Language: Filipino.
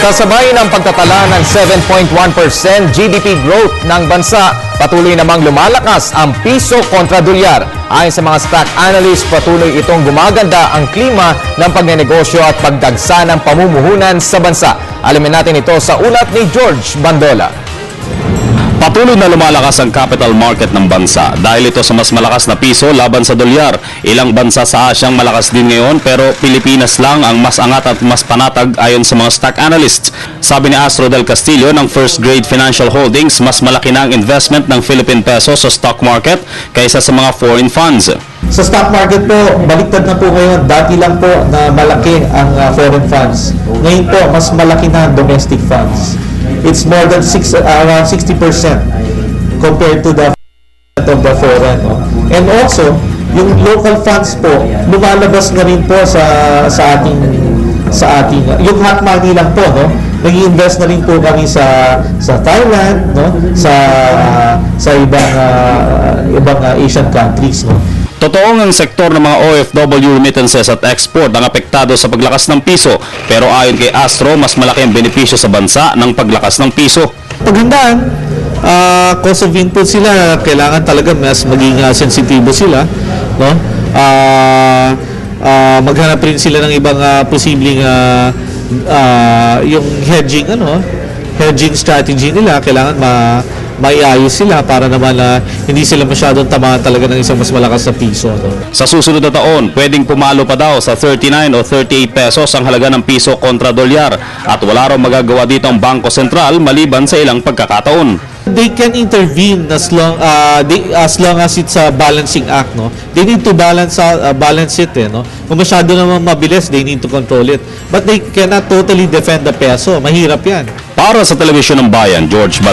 Kasabay ng pagtatala ng 7.1% GDP growth ng bansa, patuloy namang lumalakas ang piso kontra dolyar. Ayon sa mga stock analysts, patuloy itong gumaganda ang klima ng pagnenegosyo at pagdagsa ng pamumuhunan sa bansa. Alamin natin ito sa ulat ni George Bandola. Patuloy na lumalakas ang capital market ng bansa dahil ito sa mas malakas na piso laban sa dolyar. Ilang bansa sa Asia ang malakas din ngayon pero Pilipinas lang ang mas angat at mas panatag ayon sa mga stock analysts. Sabi ni Astro Del Castillo ng First Grade Financial Holdings, mas malaki na ang investment ng Philippine peso sa stock market kaysa sa mga foreign funds. Sa stock market po, baliktad na po ngayon. Dati lang po na malaki ang foreign funds. Ngayon po, mas malaki na ang domestic funds. It's more than around 60% compared to the of the foreign. No? And also, yung local funds po, lumalabas na rin po sa ating yung hot money lang po, no? Nag-i-invest na rin po kami sa Thailand, no? Sa ibang Asian countries, no? Totoong ang sektor ng mga OFW remittances at export ang apektado sa paglakas ng piso, pero ayon kay Astro, mas malaki ang benepisyo sa bansa ng paglakas ng piso. Paghandaan, cost of input sila, kailangan talaga mas maging sensitibo sila, no? Maghanap rin sila ng ibang posibleng yung hedging strategy nila, kailangan maiayos sila para naman hindi sila masyadong tamaan talaga ng isang mas malakas na piso. No? Sa susunod na taon, pwedeng pumalo pa daw sa 39 o 38 pesos ang halaga ng piso kontra dolyar at wala raw magagawa dito ang Bangko Sentral maliban sa ilang pagkakataon. They can intervene as long as it's a balancing act, no. They need to balance it, no. Kung masyado naman mabilis, they need to control it. But they cannot totally defend the peso. Mahirap 'yan. Para sa Telebisyon ng Bayan, George Bandola.